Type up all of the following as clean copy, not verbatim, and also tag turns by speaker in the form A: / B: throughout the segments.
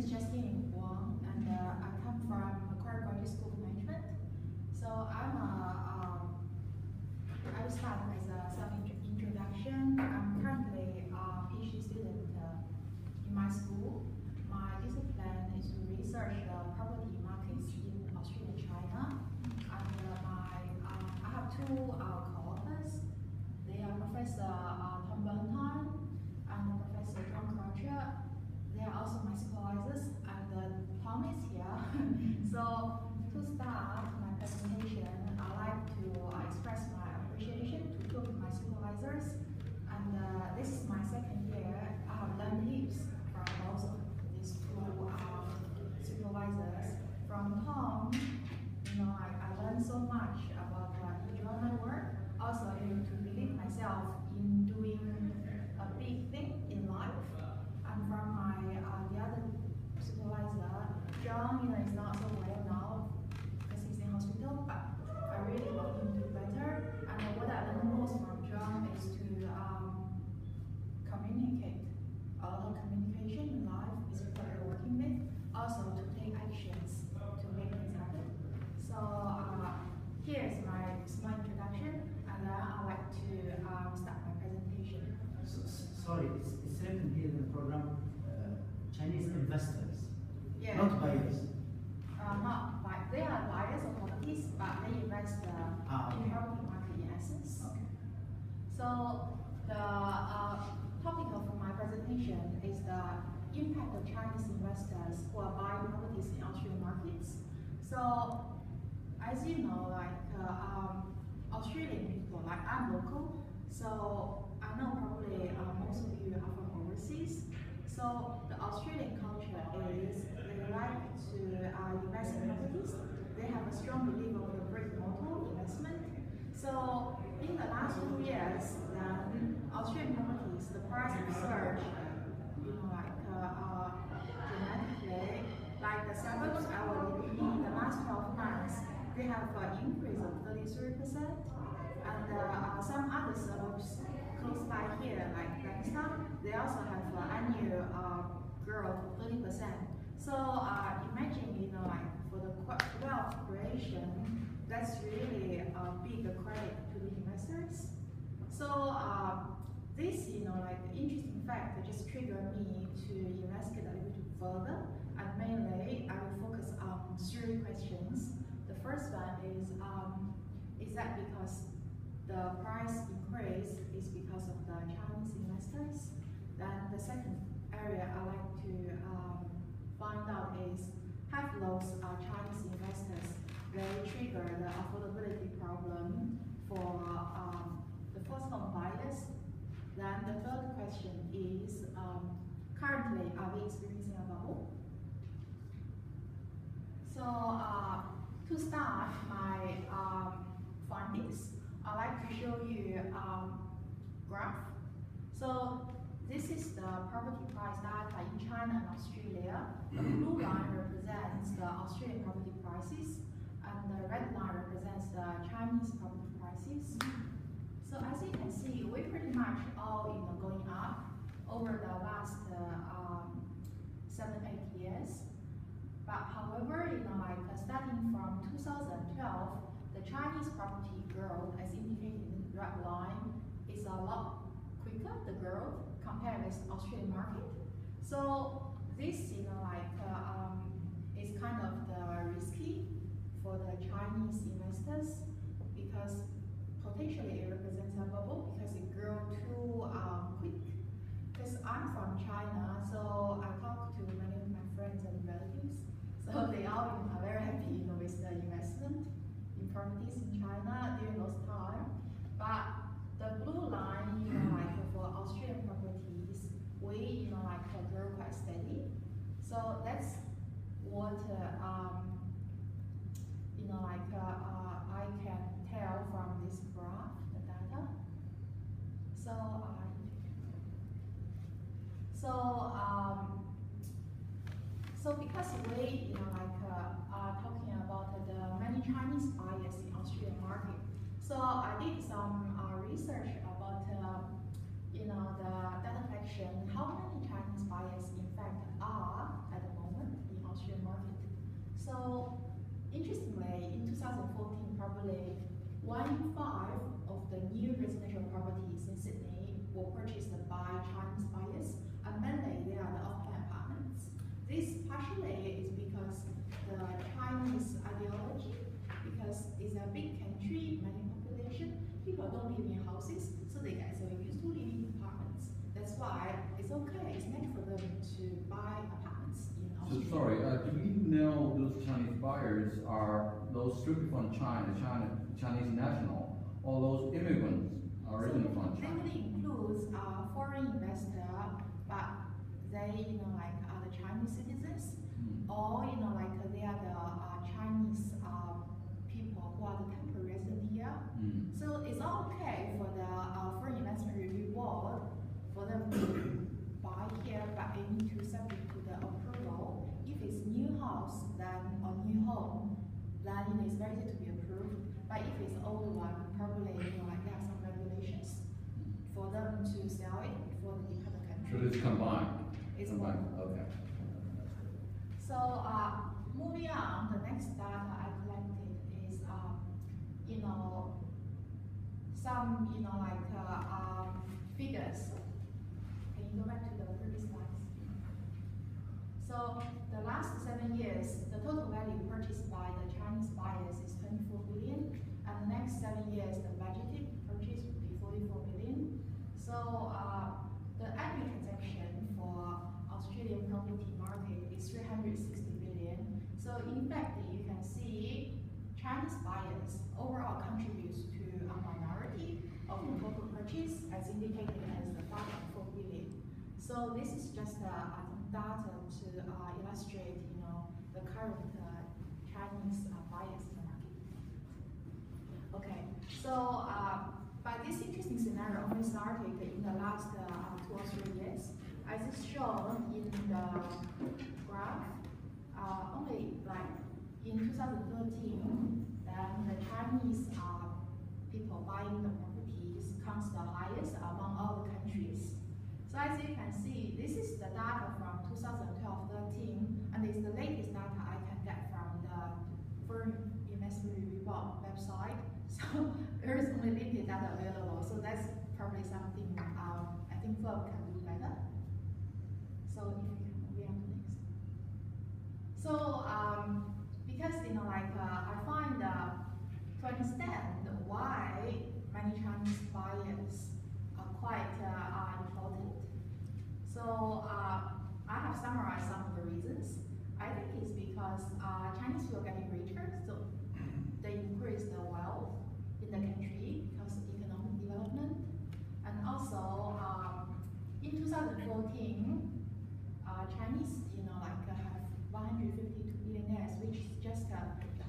A: is Justine and I come from Macquarie Graduate School of Management. So I will start with some introduction. I'm currently a PhD student in my school. My discipline is to research the property markets in Australia and China. And I have two co-authors. They are Professor Tom Valentine and Professor John Crutcher. They are also my supervisors, and Tom is here. So to start my presentation, I'd like to express my appreciation to two of my supervisors. And this is my second year. I have learned heaps from both of these two supervisors. From Tom, I learned so much about enjoying my work. Also, able to believe myself in doing a big thing in life. And from my the other supervisor, John, is not so well now because he's in hospital, but I really want him to do better. And what I learned most from John is to communicate. A lot of communication in life is what we're working with. Also to take actions to make things happen. So here's my small introduction, and then I'd like to start my presentation.
B: Sorry, it's written here in the program, Chinese investors,
A: Yeah.
B: not buyers.
A: Not buy. They are buyers of properties, but they invest in property market in essence.
B: Okay.
A: So the topic of my presentation is the impact of Chinese investors who are buying properties in Australian markets. So as you know, Australian people, I'm local, so I know probably most of you are from overseas. So the Australian culture is they like to invest in properties. They have a strong belief of the brick model investment. So in the last 2 years, Australian properties, the price have surged, dramatically. Like the suburbs I was living in the last 12 months, they have an increase of 33%, and some other suburbs close by here, like Bankstown, they also have annual growth of 30%. So imagine, for the wealth creation, that's really a big credit to the investors. So this, interesting fact just triggered me to investigate a little bit further, and mainly I will focus on 3 questions. The first one is that because the price increase is because of the Chinese investors? Then the second area I like to find out is have those Chinese investors they trigger the affordability problem for the first home buyers? Then the third question is currently are we experiencing a bubble? So to start my findings, I'd like to show you a graph. So this is the property price data in China and Australia. The blue line represents the Australian property prices, and the red line represents the Chinese property prices. So as you can see, we pretty much all going up over the last 7-8 years. But however, starting from 2012, the Chinese property growth, as indicated in the red line, is a lot quicker, the growth, compared with the Australian market. So this, is kind of risky for the Chinese investors because potentially it represents a bubble because it grew too quick. Because I'm from China, so I talk to many of my friends and relatives. So they all are very happy, with the investment in properties in China during those time. But the blue line, for Australian properties, we, grow quite steady. So that's what, I can tell from this graph, the data. So because we, are talking about the many Chinese buyers in Australian market, so I did some research about, the data collection, how many Chinese buyers in fact are at the moment. So interestingly, in 2014, probably 1 in 5 of the new residential properties in Sydney were purchased by Chinese buyers, and mainly they are the off-plan apartments. This partially is because the Chinese ideology, because it's a big country, many population, people don't live in houses, so they get so used to living in apartments. That's why it's okay, it's natural for them to buy apartments in
C: So
A: Australia.
C: sorry, do we know those Chinese buyers are those strictly from Chinese national, or those immigrants originally from
A: They
C: China?
A: would include foreign investor, but they are the Chinese citizens, or like they are the Chinese people who are the temporary resident here. So it's all okay for the foreign investment review board for them to buy here, but they need to subject to the approval. If it's new house, then or new home, then it's very easy to be approved. But if it's old one, probably like there are some regulations for them to sell it before they depart the country.
C: So it's combined?
A: It's
C: combined,
A: one.
C: okay.
A: So moving on, the next data I collected is some figures. Can you go back to the previous slides? So the last 7 years, the total value purchased by the Chinese buyers is 24 billion, and the next 7 years, the budgeted purchase would be 44 billion. So the annual transaction for Australian property market is 360 billion. So in fact, you can see Chinese buyers overall contributes to a minority of the total purchase, as indicated as the 5.4 billion. So this is just data to illustrate, the current Chinese buyers in the market. Okay, so but this interesting scenario only started in the last 2 or 3 years. As is shown in the graph, only like in 2013, then the Chinese people buying the properties comes the highest among all the countries. So as you can see, this is the data from 2012-13, and it's the latest data I can get from the Foreign Investment Review Board website. So there is only limited data available. So that's probably something I think FOB can do better. So if you can move on to next. So because I find to understand why many Chinese buyers are quite important. So I have summarized some of the reasons. I think it's because Chinese people are getting richer, so they increase the wealth in the country because of economic development. And also in 2014, Chinese have 152 billionaires, which is just the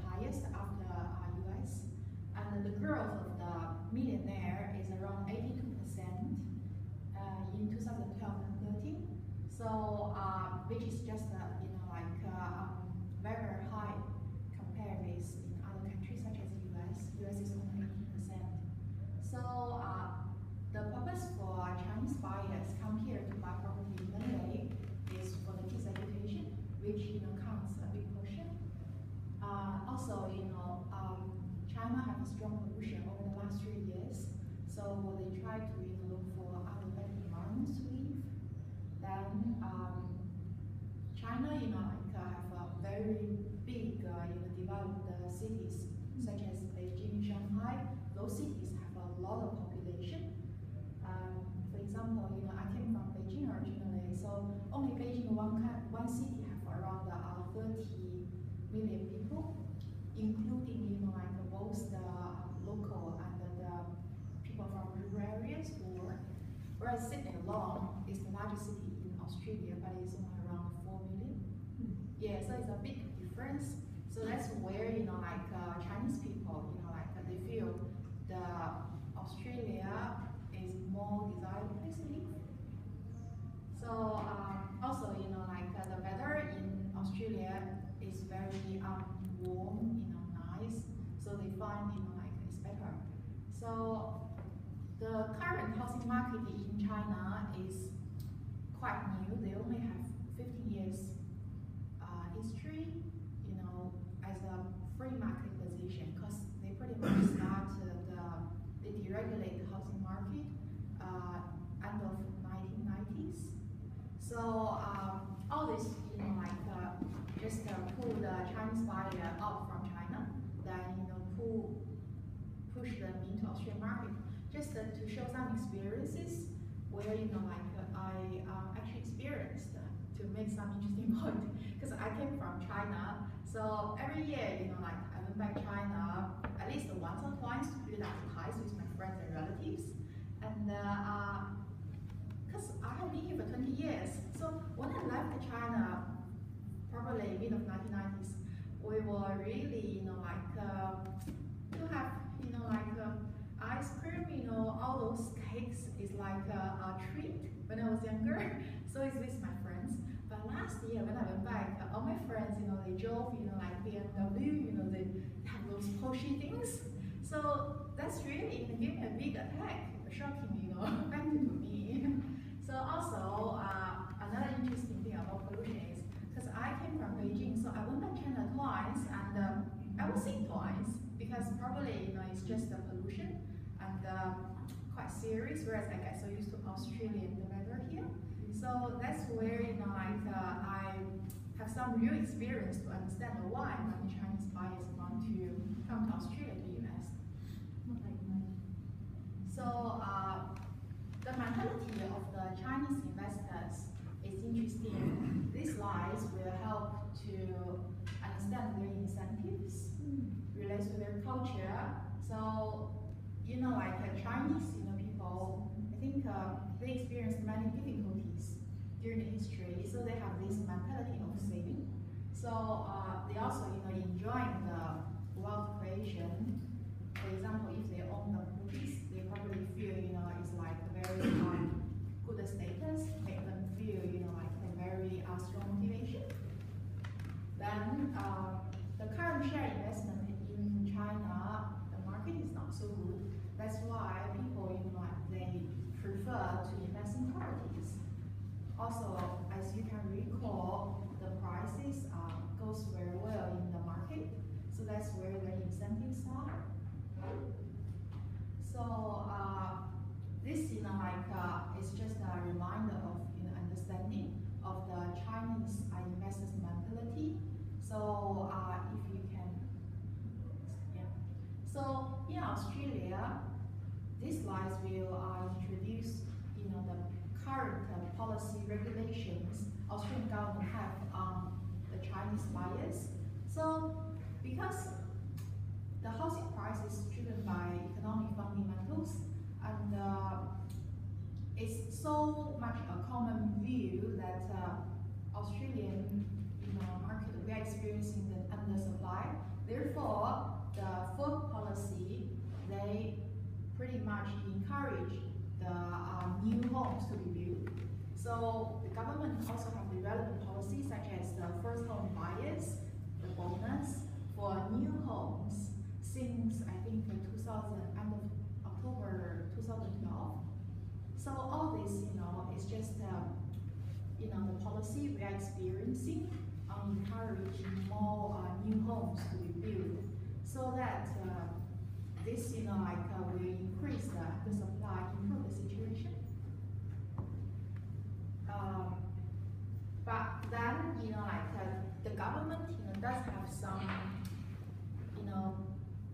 A: highest after US. And the growth of the millionaire is around 82% in 2012 and 13. So which is just very, very high compared with in other countries such as US. US is only 18%. So the purpose for Chinese buyers come here to buy property mainly is for the kids' education, which counts a big portion. Also, China have a strong pollution over the last 3 years, so they try to look for other better environments to live. Then China, have a very big, developed cities such as Beijing, Shanghai. Those cities have a lot of population. For example, I came from Beijing originally, so only Beijing one city have around 30 million people, including both the local and the people from rural areas who work. Whereas Sydney alone is the largest city in Australia, but it's only around 4 million. Yeah, so it's a big difference. So that's where Chinese people, they feel the Australia is more desirable place to live. So also, the weather in Australia is very warm, nice. So they find, it's better. So the current housing market in China is quite new. They only have 15 years history. free market position because they pretty much they deregulate the housing market end of 1990s. So all this, just pull the Chinese buyer out from China, then push them into Australian market, just to show some experiences where I actually experienced to make some interesting point because I came from China, so every year I went back China at least once or twice to build up ties with my friends and relatives, and because I have been here for 20 years, so when I left China, probably mid of 1990s, we were really to have ice cream, all those cakes is like a treat when I was younger. So it's with my friends. But last year when I went back, all my friends, they drove, like BMW, they have those Porsche things. So that's really gave me a big attack, shocking, happened to me. So also another interesting thing about pollution is because I came from Beijing, so I went back China twice, and I was sick twice because probably it's just the pollution and quite serious. Whereas I get so used to Australian weather here, so that's where I have some real experience to understand why many Chinese buyers want to come to Australia to invest. So the mentality of the Chinese investors is interesting. These slides will help to understand their incentives, relates to their culture. So, Chinese, people, I think they experienced many difficulties during the history, so they have this mentality of saving. So they also, enjoying the wealth creation. For example, if they own the properties, they probably feel, it's like a very good status, make them feel, like a very strong motivation. Then the current share investment in China, the market is not so good. That's why people, they prefer to invest in properties. Also, as you can recall, the prices goes very well in the market, so that's where the incentives are. So this, is just a reminder of understanding of the Chinese investors' mentality. So if you can, yeah. So in Australia, these slides will introduce, the current policy regulations Australian government have on the Chinese buyers. So because the housing price is driven by economic fundamentals, and it's so much a common view that Australian market, we are experiencing the undersupply. Therefore, the food policy, they pretty much encourage the new homes to be built. So the government also have developed policies such as the first home buyers, the bonus for new homes since I think end of October 2012. So all this, is just the policy we are experiencing on encouraging more new homes to be built, so that this, will increase the supply, improve the situation. But then, the government, does have some,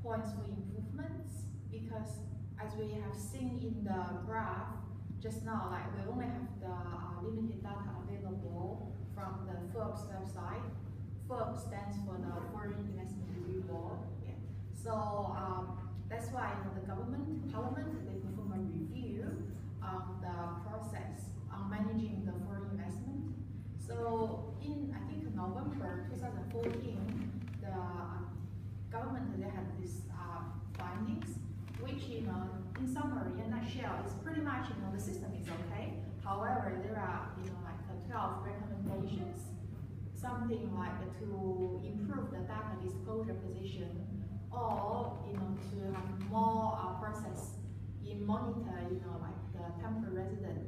A: points for improvements, because as we have seen in the graph just now, we only have the limited data available from the FIRB's website. FIRB stands for the Foreign Investment Review Board. Yeah. So that's why the government, parliament, they perform a review of the process on managing the foreign investment. So in, I think, November 2014, the government, they had these findings, which, in summary, in a nutshell, is pretty much, the system is okay. However, there are, 12 recommendations, something like to improve the data disclosure position, or, to have more process in monitor, the temporary resident